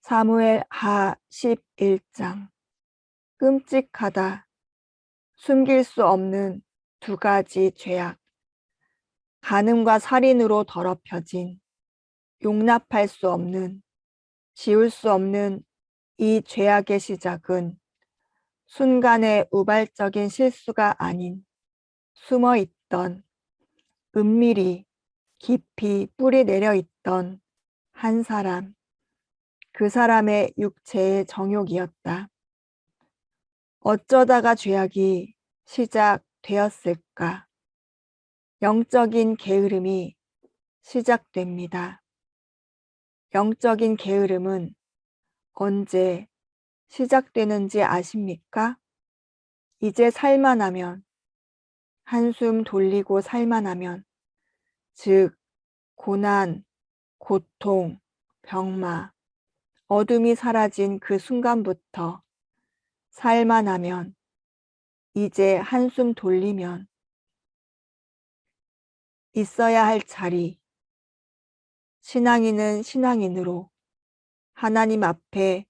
사무엘 하 11장. 끔찍하다. 숨길 수 없는 두 가지 죄악. 간음과 살인으로 더럽혀진, 용납할 수 없는, 지울 수 없는 이 죄악의 시작은 순간의 우발적인 실수가 아닌 숨어있던, 은밀히 깊이 뿌리 내려 있던 한 사람, 그 사람의 육체의 정욕이었다. 어쩌다가 죄악이 시작되었을까? 영적인 게으름이 시작됩니다. 영적인 게으름은 언제 시작되는지 아십니까? 이제 살만하면, 한숨 돌리고 살만하면, 즉 고난, 고통, 병마, 어둠이 사라진 그 순간부터 살만하면, 이제 한숨 돌리면 있어야 할 자리, 신앙인은 신앙인으로 하나님 앞에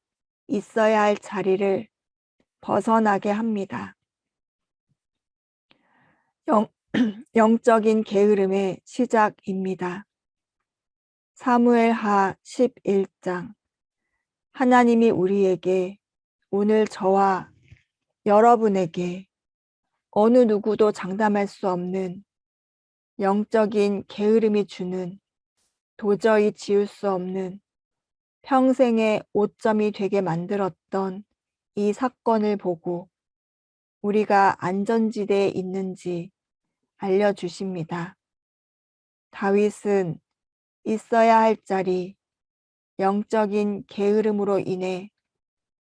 있어야 할 자리를 벗어나게 합니다. 영적인 게으름의 시작입니다. 사무엘 하 11장. 하나님이 우리에게, 오늘 저와 여러분에게 어느 누구도 장담할 수 없는 영적인 게으름이 주는, 도저히 지울 수 없는 평생의 오점이 되게 만들었던 이 사건을 보고 우리가 안전지대에 있는지 알려주십니다. 다윗은 있어야 할 자리, 영적인 게으름으로 인해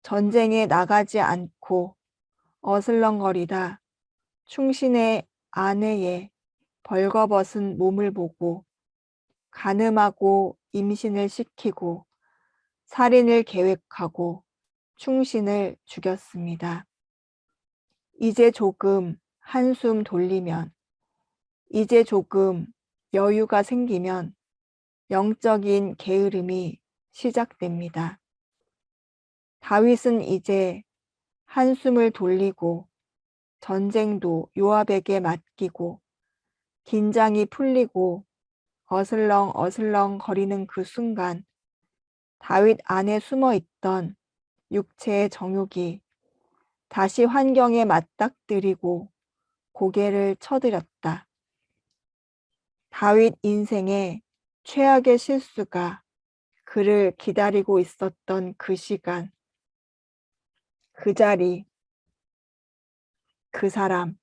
전쟁에 나가지 않고 어슬렁거리다 충신의 아내의 벌거벗은 몸을 보고 간음하고 임신을 시키고 살인을 계획하고 충신을 죽였습니다. 이제 조금 한숨 돌리면, 이제 조금 여유가 생기면 영적인 게으름이 시작됩니다. 다윗은 이제 한숨을 돌리고 전쟁도 요압에게 맡기고 긴장이 풀리고 어슬렁 거리는 그 순간 다윗 안에 숨어 있던 육체의 정욕이 다시 환경에 맞닥뜨리고 고개를 쳐들었다. 다윗 인생의 최악의 실수가 그를 기다리고 있었던 그 시간, 그 자리, 그 사람.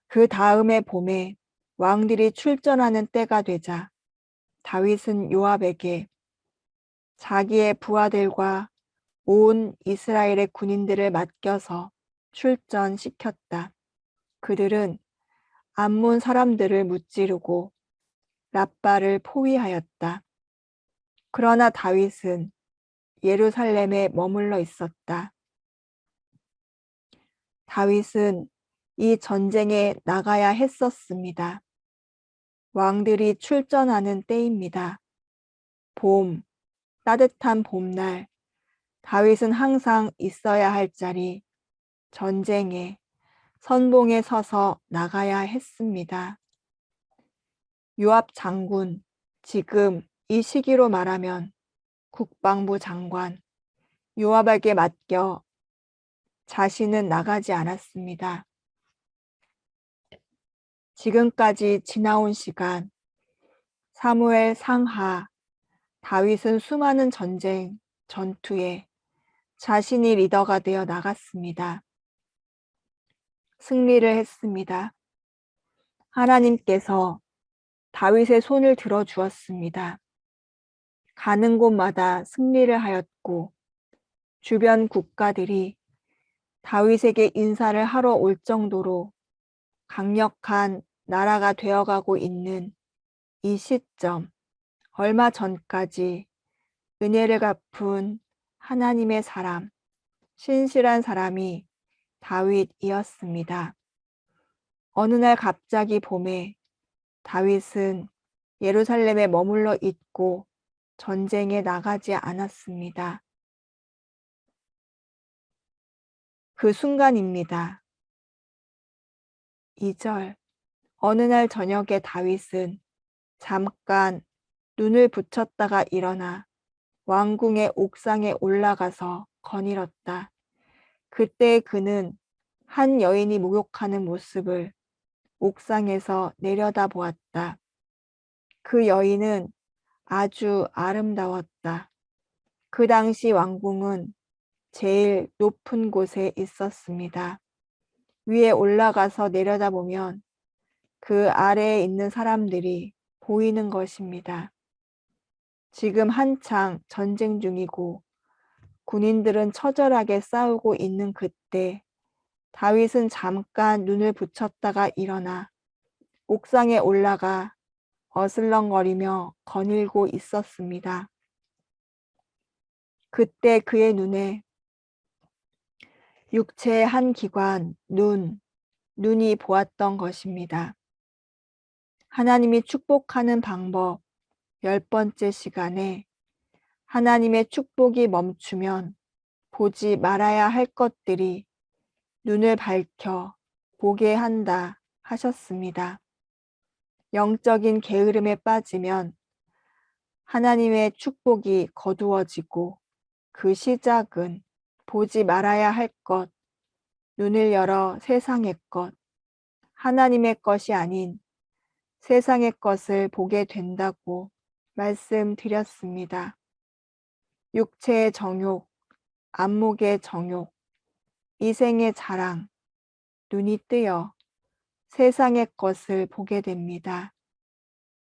그 다음의 봄에 왕들이 출전하는 때가 되자 다윗은 요압에게 자기의 부하들과 온 이스라엘의 군인들을 맡겨서 출전시켰다. 그들은 암몬 사람들을 무찌르고 랍바를 포위하였다. 그러나 다윗은 예루살렘에 머물러 있었다. 다윗은 이 전쟁에 나가야 했었습니다. 왕들이 출전하는 때입니다. 봄, 따뜻한 봄날, 다윗은 항상 있어야 할 자리, 전쟁에, 선봉에 서서 나가야 했습니다. 요압 장군, 지금 이 시기로 말하면 국방부 장관, 요압에게 맡겨 자신은 나가지 않았습니다. 지금까지 지나온 시간, 사무엘 상하, 다윗은 수많은 전투에 자신이 리더가 되어 나갔습니다. 승리를 했습니다. 하나님께서 다윗의 손을 들어주었습니다. 가는 곳마다 승리를 하였고 주변 국가들이 다윗에게 인사를 하러 올 정도로 강력한 나라가 되어가고 있는 이 시점, 얼마 전까지 은혜를 갚은 하나님의 사람, 신실한 사람이 다윗이었습니다. 어느 날 갑자기 봄에 다윗은 예루살렘에 머물러 있고 전쟁에 나가지 않았습니다. 그 순간입니다. 2절. 어느 날 저녁에 다윗은 잠깐 눈을 붙였다가 일어나 왕궁의 옥상에 올라가서 거닐었다. 그때 그는 한 여인이 목욕하는 모습을 옥상에서 내려다보았다. 그 여인은 아주 아름다웠다. 그 당시 왕궁은 제일 높은 곳에 있었습니다. 위에 올라가서 내려다보면 그 아래에 있는 사람들이 보이는 것입니다. 지금 한창 전쟁 중이고 군인들은 처절하게 싸우고 있는 그때 다윗은 잠깐 눈을 붙였다가 일어나 옥상에 올라가 어슬렁거리며 거닐고 있었습니다. 그때 그의 눈에 육체의 한 기관, 눈이 보았던 것입니다. 하나님이 축복하는 방법 10번째 시간에 하나님의 축복이 멈추면 보지 말아야 할 것들이 눈을 밝혀 보게 한다 하셨습니다. 영적인 게으름에 빠지면 하나님의 축복이 거두어지고 그 시작은 보지 말아야 할 것, 눈을 열어 세상의 것, 하나님의 것이 아닌 세상의 것을 보게 된다고 말씀드렸습니다. 육체의 정욕, 안목의 정욕, 이생의 자랑, 눈이 뜨여 세상의 것을 보게 됩니다.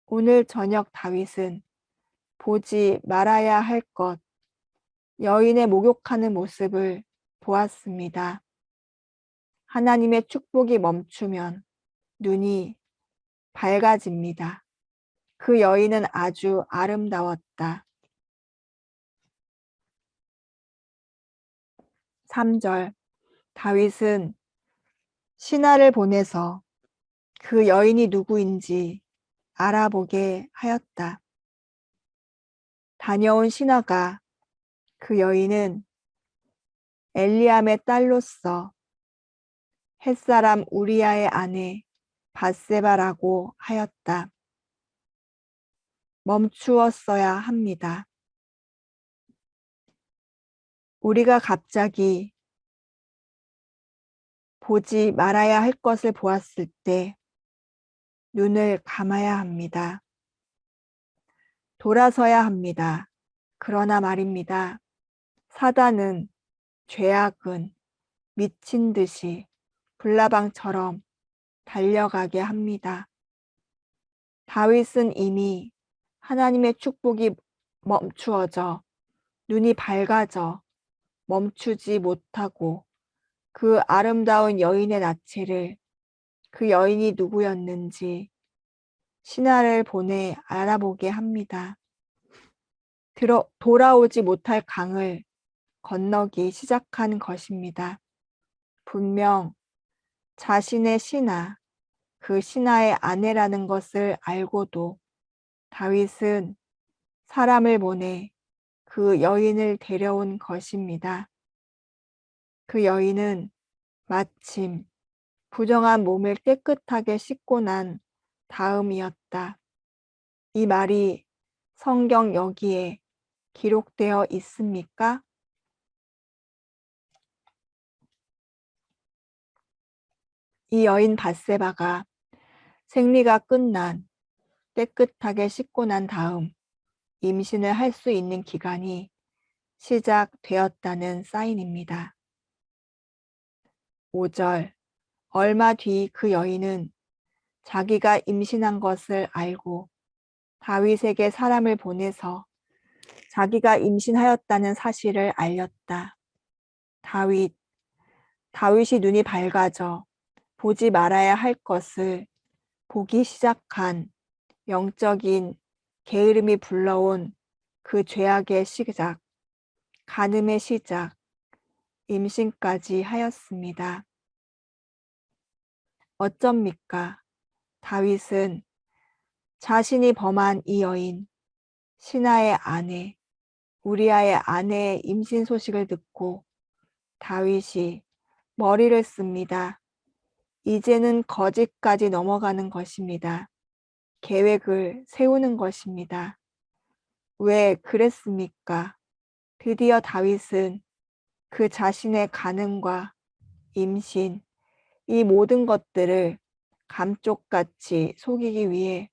오늘 저녁 다윗은 보지 말아야 할 것, 여인의 목욕하는 모습을 보았습니다. 하나님의 축복이 멈추면 눈이 밝아집니다. 그 여인은 아주 아름다웠다. 3절. 다윗은 신하를 보내서 그 여인이 누구인지 알아보게 하였다. 다녀온 신하가 그 여인은 엘리암의 딸로서 햇사람 우리아의 아내 밧세바라고 하였다. 멈추었어야 합니다. 우리가 갑자기 보지 말아야 할 것을 보았을 때 눈을 감아야 합니다. 돌아서야 합니다. 그러나 말입니다. 사단은, 죄악은 미친 듯이 불나방처럼 달려가게 합니다. 다윗은 이미 하나님의 축복이 멈추어져 눈이 밝아져 멈추지 못하고 그 아름다운 여인의 나체를 그 여인이 누구였는지 신하를 보내 알아보게 합니다. 돌아오지 못할 강을 건너기 시작한 것입니다. 분명 자신의 신하, 그 신하의 아내라는 것을 알고도 다윗은 사람을 보내 그 여인을 데려온 것입니다. 그 여인은 마침 부정한 몸을 깨끗하게 씻고 난 다음이었다. 이 말이 성경 여기에 기록되어 있습니까? 이 여인 밧세바가 생리가 끝난 깨끗하게 씻고 난 다음 임신을 할 수 있는 기간이 시작되었다는 사인입니다. 5절. 얼마 뒤 그 여인은 자기가 임신한 것을 알고 다윗에게 사람을 보내서 자기가 임신하였다는 사실을 알렸다. 다윗이 눈이 밝아져 보지 말아야 할 것을 보기 시작한 영적인 게으름이 불러온 그 죄악의 시작, 간음의 시작, 임신까지 하였습니다. 어쩝니까? 다윗은 자신이 범한 이 여인, 시나의 아내 우리아의 아내의 임신 소식을 듣고 다윗이 머리를 씁니다. 이제는 거짓까지 넘어가는 것입니다. 계획을 세우는 것입니다. 왜 그랬습니까? 드디어 다윗은 그 자신의 간음과 임신, 이 모든 것들을 감쪽같이 속이기 위해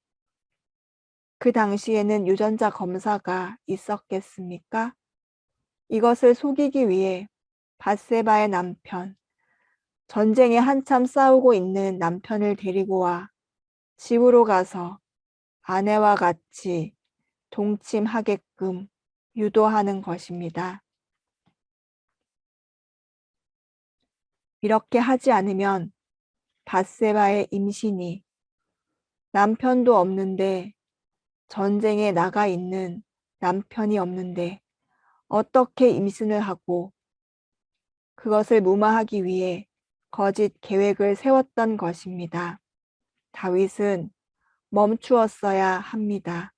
그 당시에는 유전자 검사가 있었겠습니까? 이것을 속이기 위해 밧세바의 남편, 전쟁에 한참 싸우고 있는 남편을 데리고 와 집으로 가서 아내와 같이 동침하게끔 유도하는 것입니다. 이렇게 하지 않으면 밧세바의 임신이 남편도 없는데 전쟁에 나가 있는 남편이 없는데 어떻게 임신을 하고 그것을 무마하기 위해 거짓 계획을 세웠던 것입니다. 다윗은 멈추었어야 합니다.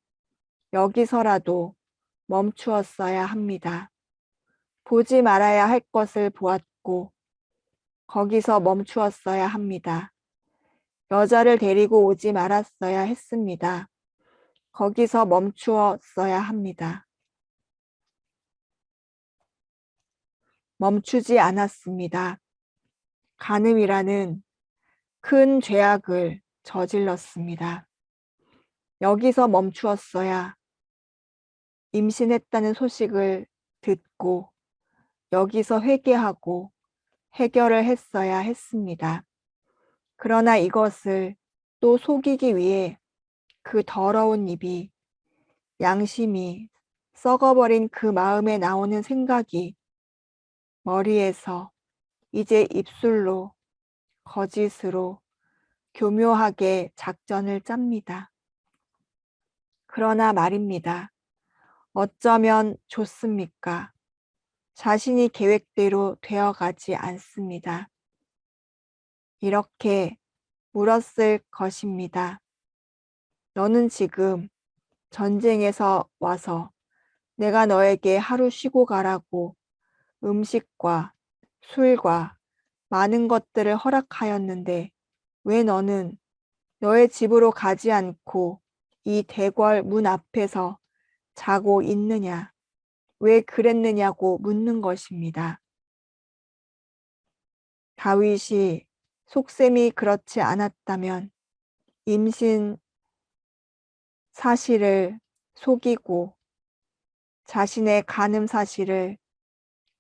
여기서라도 멈추었어야 합니다. 보지 말아야 할 것을 보았고 거기서 멈추었어야 합니다. 여자를 데리고 오지 말았어야 했습니다. 거기서 멈추었어야 합니다. 멈추지 않았습니다. 간음이라는 큰 죄악을 저질렀습니다. 여기서 멈추었어야 임신했다는 소식을 듣고 여기서 회개하고 해결을 했어야 했습니다. 그러나 이것을 또 속이기 위해 그 더러운 입이 양심이 썩어버린 그 마음에 나오는 생각이 머리에서 이제 입술로 거짓으로 교묘하게 작전을 짭니다. 그러나 말입니다. 어쩌면 좋습니까? 자신이 계획대로 되어가지 않습니다. 이렇게 물었을 것입니다. 너는 지금 전쟁에서 와서 내가 너에게 하루 쉬고 가라고 음식과 술과 많은 것들을 허락하였는데 왜 너는 너의 집으로 가지 않고 이 대궐 문 앞에서 자고 있느냐? 왜 그랬느냐고 묻는 것입니다. 다윗이 속셈이 그렇지 않았다면 임신 사실을 속이고 자신의 간음 사실을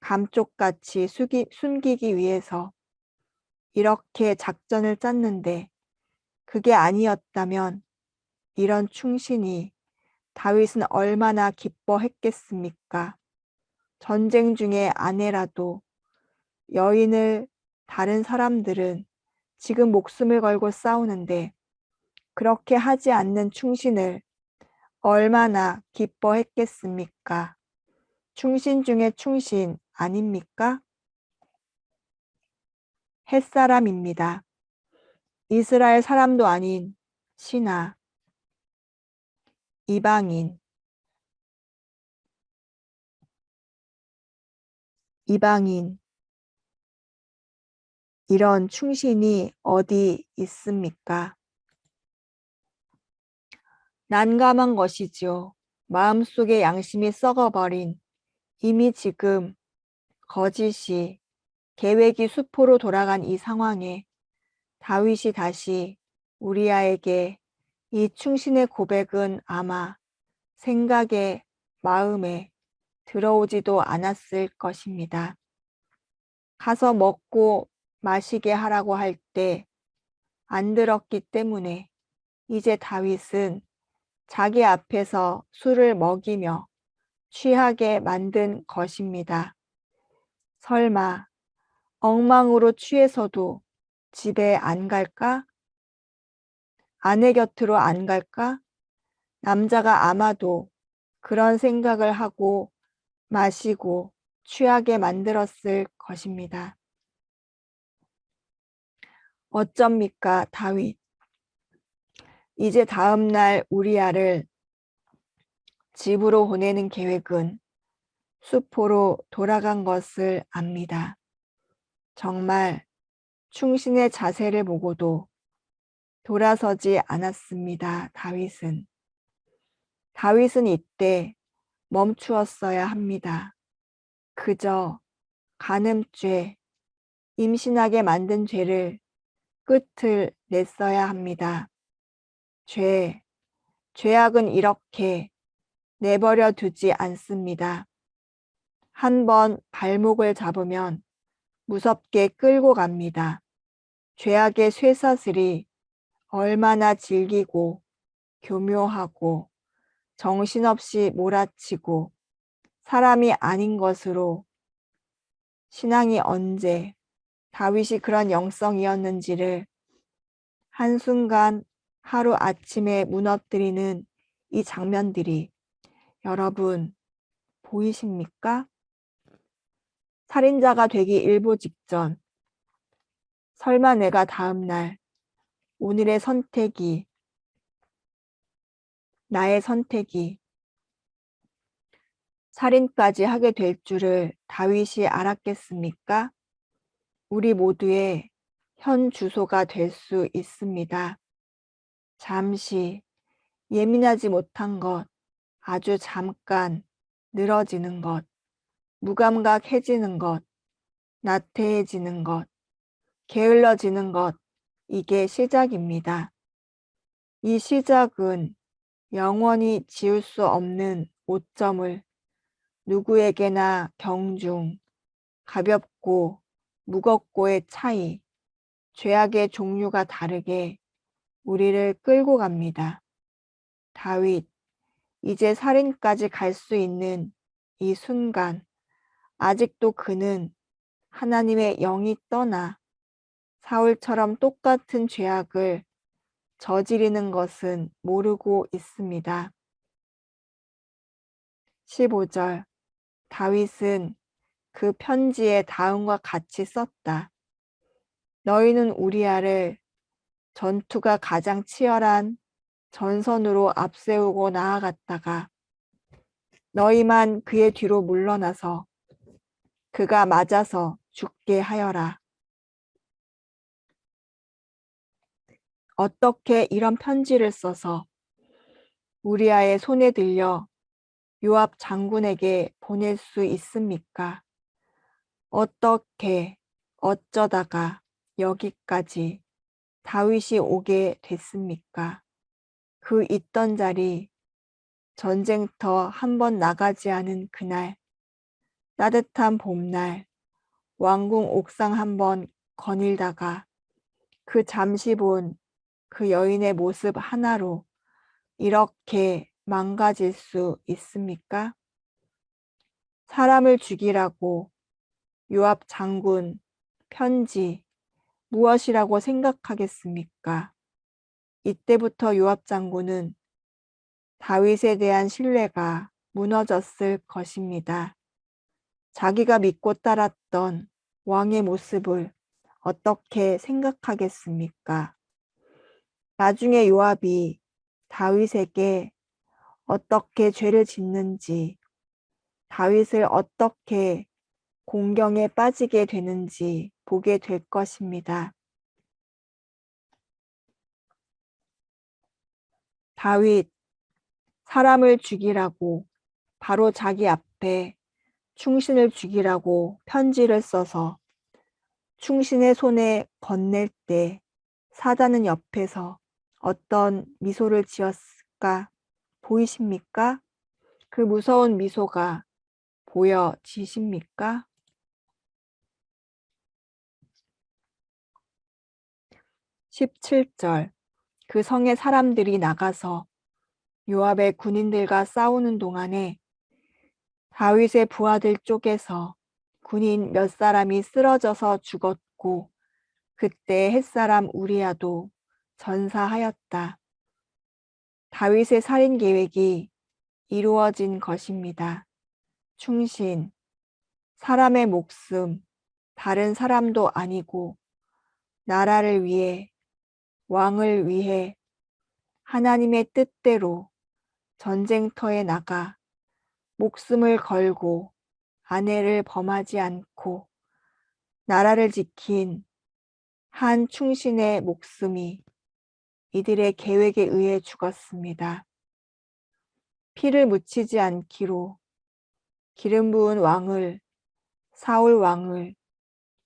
감쪽같이 숨기기 위해서 이렇게 작전을 짰는데 그게 아니었다면 이런 충신이 다윗은 얼마나 기뻐했겠습니까? 전쟁 중에 아내라도 여인을 다른 사람들은 지금 목숨을 걸고 싸우는데 그렇게 하지 않는 충신을 얼마나 기뻐했겠습니까? 충신 중에 충신 아닙니까? 햇사람입니다. 이스라엘 사람도 아닌 신하, 이방인, 이런 충신이 어디 있습니까? 난감한 것이지요. 마음속에 양심이 썩어버린 이미 지금 거짓이 계획이 수포로 돌아간 이 상황에 다윗이 다시 우리아에게 이 충신의 고백은 아마 생각에 마음에 들어오지도 않았을 것입니다. 가서 먹고 마시게 하라고 할 때 안 들었기 때문에 이제 다윗은 자기 앞에서 술을 먹이며 취하게 만든 것입니다. 설마 엉망으로 취해서도 집에 안 갈까? 아내 곁으로 안 갈까? 남자가 아마도 그런 생각을 하고 마시고 취하게 만들었을 것입니다. 어쩝니까, 다윗? 이제 다음 날 우리아를 집으로 보내는 계획은 수포로 돌아간 것을 압니다. 정말 충신의 자세를 보고도 돌아서지 않았습니다. 다윗은 이때 멈추었어야 합니다. 그저 간음죄, 임신하게 만든 죄를 끝을 냈어야 합니다. 죄악은 이렇게 내버려 두지 않습니다. 한번 발목을 잡으면 무섭게 끌고 갑니다. 죄악의 쇠사슬이 얼마나 질기고 교묘하고 정신없이 몰아치고 사람이 아닌 것으로 신앙이 언제 다윗이 그런 영성이었는지를 한순간 하루아침에 무너뜨리는 이 장면들이 여러분 보이십니까? 살인자가 되기 일보 직전 설마 내가 다음날 오늘의 선택이 나의 선택이 살인까지 하게 될 줄을 다윗이 알았겠습니까? 우리 모두의 현 주소가 될 수 있습니다. 잠시 예민하지 못한 것, 아주 잠깐 늘어지는 것, 무감각해지는 것, 나태해지는 것, 게을러지는 것, 이게 시작입니다. 이 시작은 영원히 지울 수 없는 오점을 누구에게나 경중, 가볍고 무겁고의 차이, 죄악의 종류가 다르게 우리를 끌고 갑니다. 다윗, 이제 살인까지 갈 수 있는 이 순간, 아직도 그는 하나님의 영이 떠나 사울처럼 똑같은 죄악을 저지르는 것은 모르고 있습니다. 15절, 다윗은 그 편지에 다음과 같이 썼다. 너희는 우리아를 전투가 가장 치열한 전선으로 앞세우고 나아갔다가 너희만 그의 뒤로 물러나서 그가 맞아서 죽게 하여라. 어떻게 이런 편지를 써서 우리아의 손에 들려 요압 장군에게 보낼 수 있습니까? 어떻게 어쩌다가 여기까지 다윗이 오게 됐습니까? 그 있던 자리 전쟁터 한 번 나가지 않은 그날 따뜻한 봄날 왕궁 옥상 한번 거닐다가 그 잠시 본 그 여인의 모습 하나로 이렇게 망가질 수 있습니까? 사람을 죽이라고 요압 장군 편지 무엇이라고 생각하겠습니까? 이때부터 요압 장군은 다윗에 대한 신뢰가 무너졌을 것입니다. 자기가 믿고 따랐던 왕의 모습을 어떻게 생각하겠습니까? 나중에 요압이 다윗에게 어떻게 죄를 짓는지, 다윗을 어떻게 공경에 빠지게 되는지 보게 될 것입니다. 다윗, 사람을 죽이라고 바로 자기 앞에 충신을 죽이라고 편지를 써서 충신의 손에 건넬 때 사단은 옆에서 어떤 미소를 지었을까 보이십니까? 그 무서운 미소가 보여지십니까? 17절, 그 성의 사람들이 나가서 요압의 군인들과 싸우는 동안에 다윗의 부하들 쪽에서 군인 몇 사람이 쓰러져서 죽었고 그때 햇사람 우리아도 전사하였다. 다윗의 살인 계획이 이루어진 것입니다. 충신, 사람의 목숨, 다른 사람도 아니고 나라를 위해, 왕을 위해 하나님의 뜻대로 전쟁터에 나가 목숨을 걸고 아내를 범하지 않고 나라를 지킨 한 충신의 목숨이 이들의 계획에 의해 죽었습니다. 피를 묻히지 않기로 기름 부은 왕을, 사울 왕을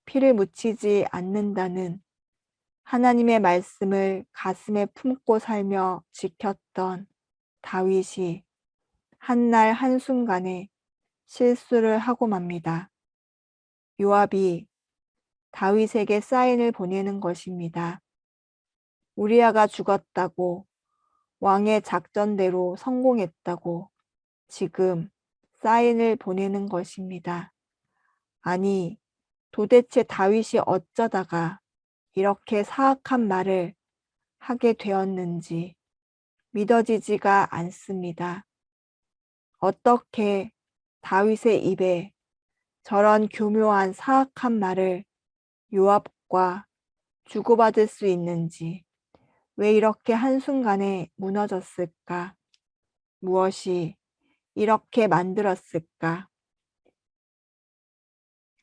피를 묻히지 않는다는 하나님의 말씀을 가슴에 품고 살며 지켰던 다윗이 한날 한순간에 실수를 하고 맙니다. 요압이 다윗에게 사인을 보내는 것입니다. 우리아가 죽었다고, 왕의 작전대로 성공했다고 지금 사인을 보내는 것입니다. 아니, 도대체 다윗이 어쩌다가 이렇게 사악한 말을 하게 되었는지 믿어지지가 않습니다. 어떻게 다윗의 입에 저런 교묘한 사악한 말을 요압과 주고받을 수 있는지, 왜 이렇게 한순간에 무너졌을까? 무엇이 이렇게 만들었을까?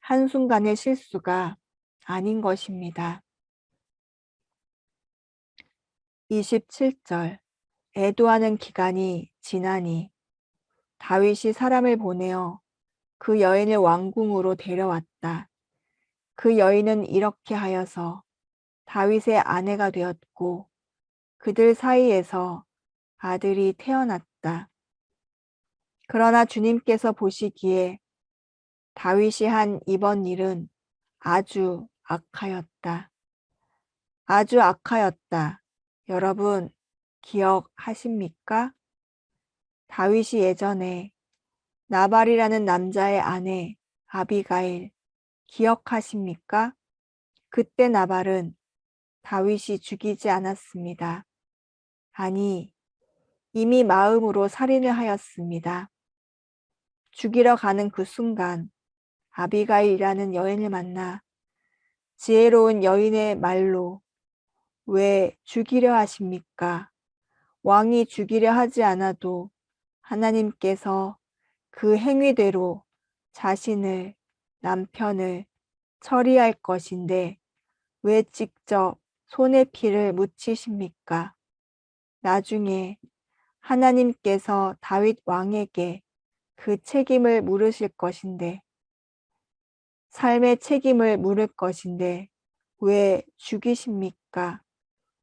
한순간의 실수가 아닌 것입니다. 27절 애도하는 기간이 지나니 다윗이 사람을 보내어 그 여인을 왕궁으로 데려왔다. 그 여인은 이렇게 하여서 다윗의 아내가 되었고 그들 사이에서 아들이 태어났다. 그러나 주님께서 보시기에 다윗이 한 이번 일은 아주 악하였다. 아주 악하였다. 여러분 기억하십니까? 다윗이 예전에 나발이라는 남자의 아내 아비가일 기억하십니까? 그때 나발은 다윗이 죽이지 않았습니다. 아니, 이미 마음으로 살인을 하였습니다. 죽이러 가는 그 순간 아비가일이라는 여인을 만나 지혜로운 여인의 말로 왜 죽이려 하십니까? 왕이 죽이려 하지 않아도 하나님께서 그 행위대로 자신을, 남편을 처리할 것인데 왜 직접 손에 피를 묻히십니까? 나중에 하나님께서 다윗 왕에게 그 책임을 물으실 것인데, 삶의 책임을 물을 것인데 왜 죽이십니까?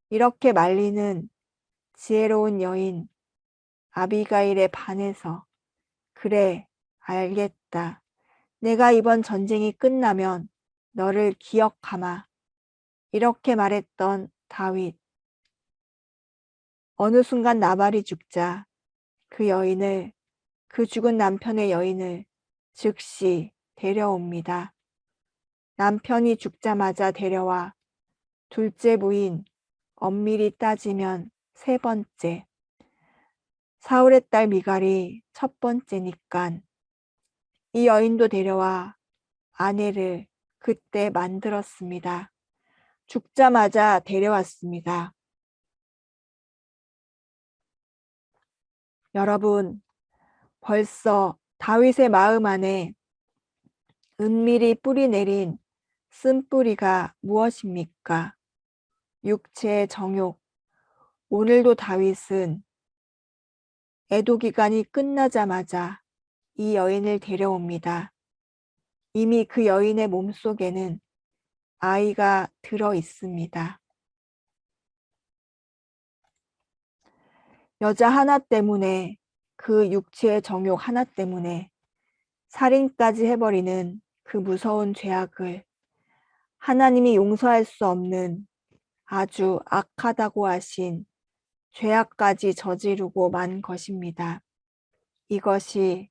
이렇게 말리는 지혜로운 여인 아비가일에 반해서 그래, 알겠다. 내가 이번 전쟁이 끝나면 너를 기억하마. 이렇게 말했던 다윗. 어느 순간 나발이 죽자 그 여인을, 그 죽은 남편의 여인을 즉시 데려옵니다. 남편이 죽자마자 데려와 둘째 부인, 엄밀히 따지면 세 번째. 사울의 딸 미갈이 첫 번째니깐 이 여인도 데려와 아내를 그때 만들었습니다. 죽자마자 데려왔습니다. 여러분, 벌써 다윗의 마음 안에 은밀히 뿌리 내린 쓴뿌리가 무엇입니까? 육체의 정욕. 오늘도 다윗은 애도 기간이 끝나자마자 이 여인을 데려옵니다. 이미 그 여인의 몸속에는 아이가 들어 있습니다. 여자 하나 때문에, 그 육체의 정욕 하나 때문에 살인까지 해버리는 그 무서운 죄악을 하나님이 용서할 수 없는 아주 악하다고 하신 죄악까지 저지르고 만 것입니다. 이것이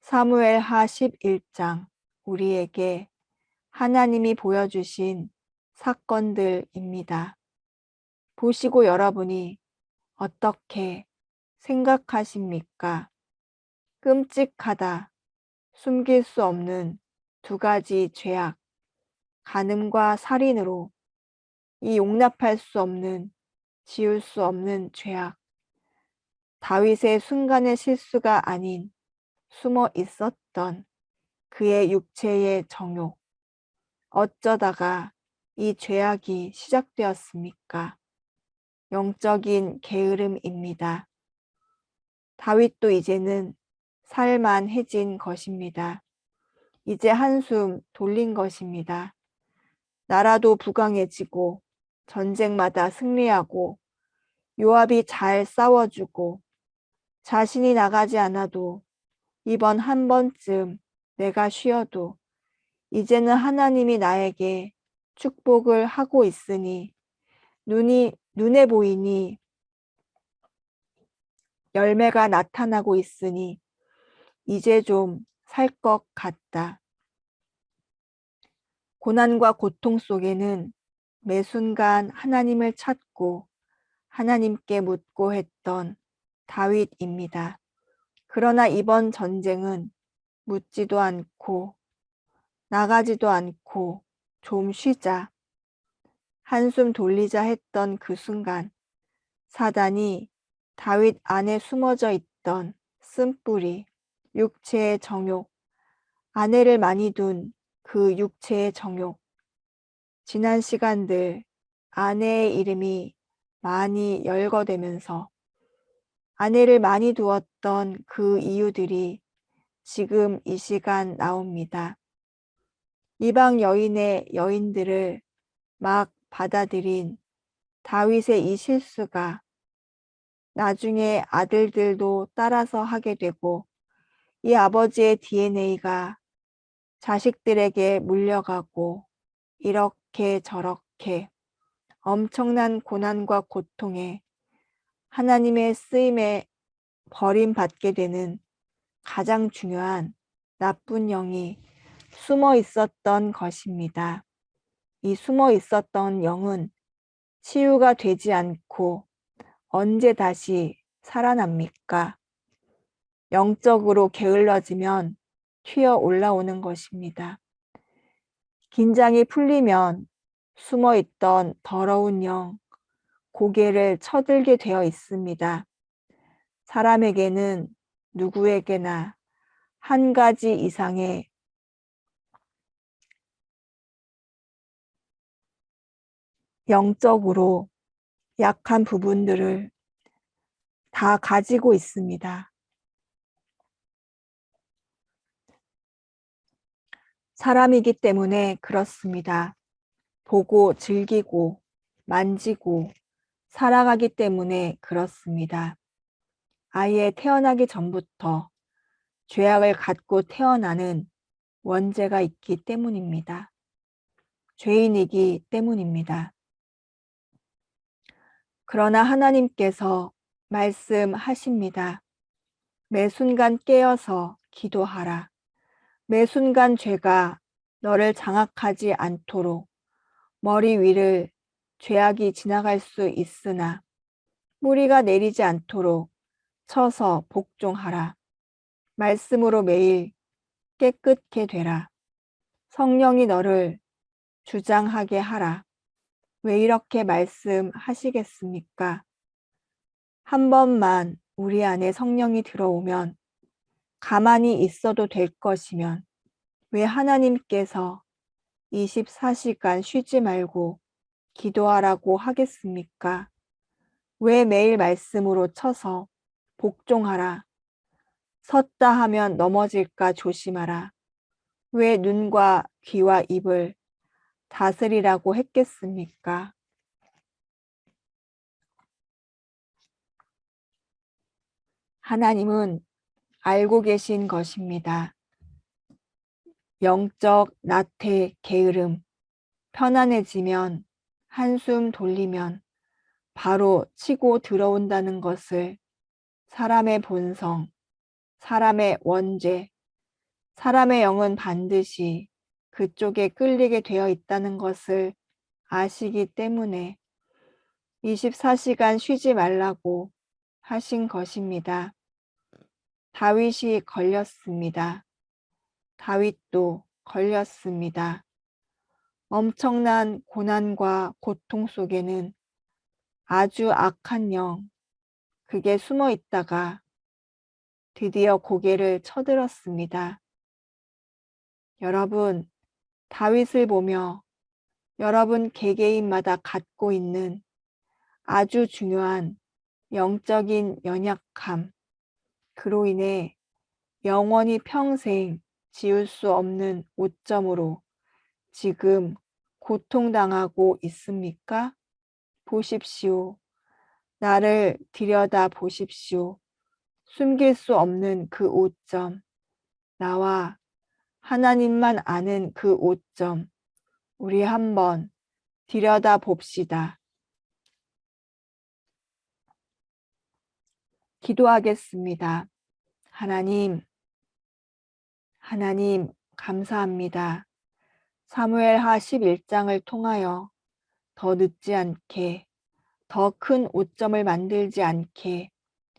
사무엘하 11장 우리에게 하나님이 보여주신 사건들입니다. 보시고 여러분이 어떻게 생각하십니까? 끔찍하다, 숨길 수 없는 두 가지 죄악, 간음과 살인으로 이 용납할 수 없는, 지울 수 없는 죄악. 다윗의 순간의 실수가 아닌 숨어 있었던 그의 육체의 정욕. 어쩌다가 이 죄악이 시작되었습니까? 영적인 게으름입니다. 다윗도 이제는 살만해진 것입니다. 이제 한숨 돌린 것입니다. 나라도 부강해지고 전쟁마다 승리하고 요압이 잘 싸워주고 자신이 나가지 않아도 이번 한 번쯤 내가 쉬어도 이제는 하나님이 나에게 축복을 하고 있으니 눈에 보이니 열매가 나타나고 있으니 이제 좀 살 것 같다. 고난과 고통 속에는 매 순간 하나님을 찾고 하나님께 묻고 했던 다윗입니다. 그러나 이번 전쟁은 묻지도 않고 나가지도 않고 좀 쉬자, 한숨 돌리자 했던 그 순간 사단이 다윗 안에 숨어져 있던 쓴뿌리, 육체의 정욕, 아내를 많이 둔 그 육체의 정욕, 지난 시간들 아내의 이름이 많이 열거되면서 아내를 많이 두었던 그 이유들이 지금 이 시간 나옵니다. 이방 여인의 여인들을 막 받아들인 다윗의 이 실수가 나중에 아들들도 따라서 하게 되고 이 아버지의 DNA가 자식들에게 물려가고 이렇게 저렇게 엄청난 고난과 고통에 하나님의 쓰임에 버림받게 되는 가장 중요한 나쁜 영이 숨어 있었던 것입니다. 이 숨어 있었던 영은 치유가 되지 않고 언제 다시 살아납니까? 영적으로 게을러지면 튀어 올라오는 것입니다. 긴장이 풀리면 숨어 있던 더러운 영, 고개를 쳐들게 되어 있습니다. 사람에게는 누구에게나 한 가지 이상의 영적으로 약한 부분들을 다 가지고 있습니다. 사람이기 때문에 그렇습니다. 보고 즐기고 만지고 살아가기 때문에 그렇습니다. 아예 태어나기 전부터 죄악을 갖고 태어나는 원죄가 있기 때문입니다. 죄인이기 때문입니다. 그러나 하나님께서 말씀하십니다. 매 순간 깨어서 기도하라. 매 순간 죄가 너를 장악하지 않도록 머리 위를 죄악이 지나갈 수 있으나 무리가 내리지 않도록 쳐서 복종하라. 말씀으로 매일 깨끗게 되라. 성령이 너를 주장하게 하라. 왜 이렇게 말씀하시겠습니까? 한 번만 우리 안에 성령이 들어오면 가만히 있어도 될 것이면 왜 하나님께서 24시간 쉬지 말고 기도하라고 하겠습니까? 왜 매일 말씀으로 쳐서 복종하라. 섰다 하면 넘어질까 조심하라. 왜 눈과 귀와 입을 다스리라고 했겠습니까? 하나님은 알고 계신 것입니다. 영적 나태 게으름, 편안해지면 한숨 돌리면 바로 치고 들어온다는 것을 사람의 본성, 사람의 원죄, 사람의 영은 반드시 그쪽에 끌리게 되어 있다는 것을 아시기 때문에 24시간 쉬지 말라고 하신 것입니다. 다윗이 걸렸습니다. 다윗도 걸렸습니다. 엄청난 고난과 고통 속에는 아주 악한 영, 그게 숨어 있다가 드디어 고개를 쳐들었습니다. 여러분, 다윗을 보며 여러분 개개인마다 갖고 있는 아주 중요한 영적인 연약함, 그로 인해 영원히 평생 지울 수 없는 오점으로 지금 고통당하고 있습니까? 보십시오. 나를 들여다 보십시오. 숨길 수 없는 그 오점, 나와 하나님만 아는 그 오점, 우리 한번 들여다 봅시다. 기도하겠습니다. 하나님 감사합니다. 사무엘하 11장을 통하여 더 늦지 않게, 더 큰 오점을 만들지 않게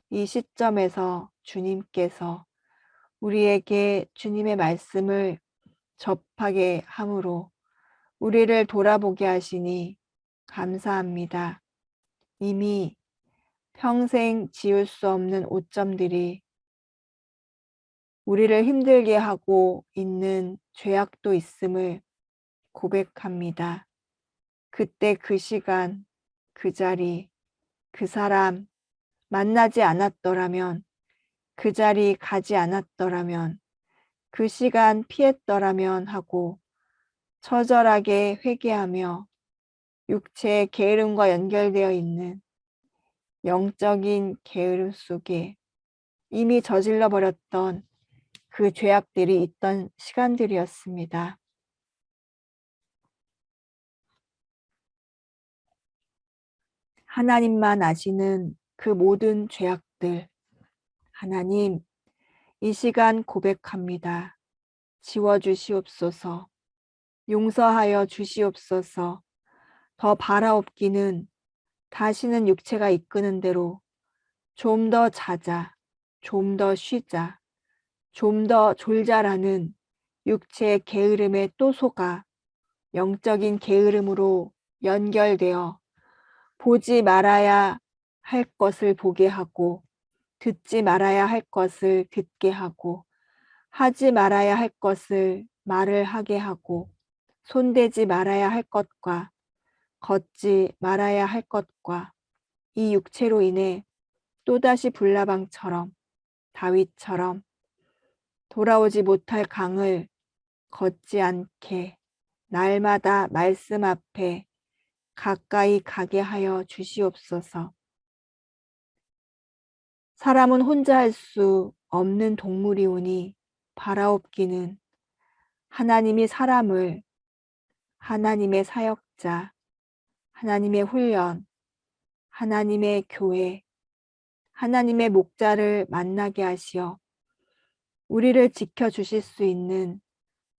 이 시점에서 주님께서 우리에게 주님의 말씀을 접하게 함으로 우리를 돌아보게 하시니 감사합니다. 이미 평생 지울 수 없는 오점들이 우리를 힘들게 하고 있는 죄악도 있음을 고백합니다. 그때 그 시간, 그 자리, 그 사람 만나지 않았더라면, 그 자리 가지 않았더라면, 그 시간 피했더라면 하고 처절하게 회개하며 육체의 게으름과 연결되어 있는 영적인 게으름 속에 이미 저질러 버렸던 그 죄악들이 있던 시간들이었습니다. 하나님만 아시는 그 모든 죄악들, 하나님, 이 시간 고백합니다. 지워주시옵소서, 용서하여 주시옵소서. 더 바라옵기는 다시는 육체가 이끄는 대로 좀 더 자자, 좀 더 쉬자, 좀 더 졸자라는 육체의 게으름에 또 속아 영적인 게으름으로 연결되어 보지 말아야 할 것을 보게 하고, 듣지 말아야 할 것을 듣게 하고, 하지 말아야 할 것을 말을 하게 하고, 손대지 말아야 할 것과 걷지 말아야 할 것과 이 육체로 인해 또다시 불나방처럼 다윗처럼 돌아오지 못할 강을 걷지 않게 날마다 말씀 앞에 가까이 가게 하여 주시옵소서. 사람은 혼자 할 수 없는 동물이오니 바라옵기는 하나님이 사람을 하나님의 사역자, 하나님의 훈련, 하나님의 교회, 하나님의 목자를 만나게 하시어 우리를 지켜주실 수 있는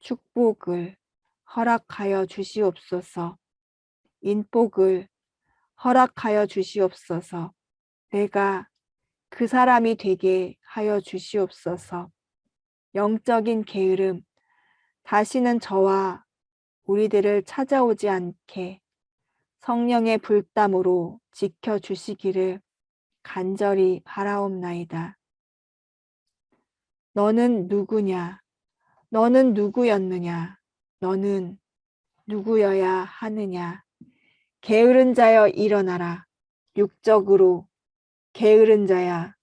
축복을 허락하여 주시옵소서. 인복을 허락하여 주시옵소서. 내가 그 사람이 되게 하여 주시옵소서. 영적인 게으름, 다시는 저와 우리들을 찾아오지 않게 성령의 불담으로 지켜주시기를 간절히 바라옵나이다. 너는 누구냐? 너는 누구였느냐? 너는 누구여야 하느냐? 게으른 자여 일어나라. 육적으로 게으른 자야,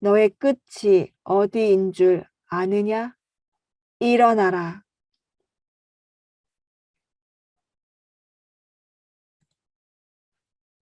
너의 끝이 어디인 줄 아느냐? 일어나라.